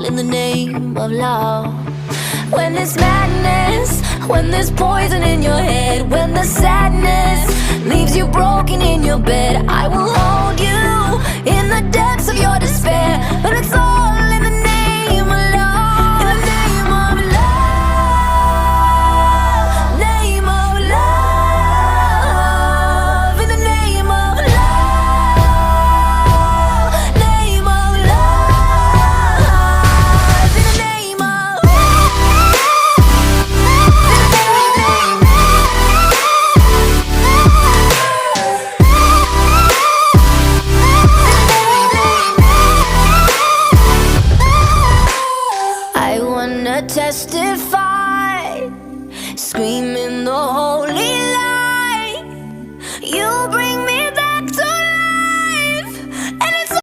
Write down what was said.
in the name of love. When there's madness, when there's poison in your head, when the sadness leaves you broken in your bed, I will hold you in the depths of your despair. But it's all in the name of love. In the name of love. Name of love. In the name of love. Name of love. In the name of I wanna testify, scream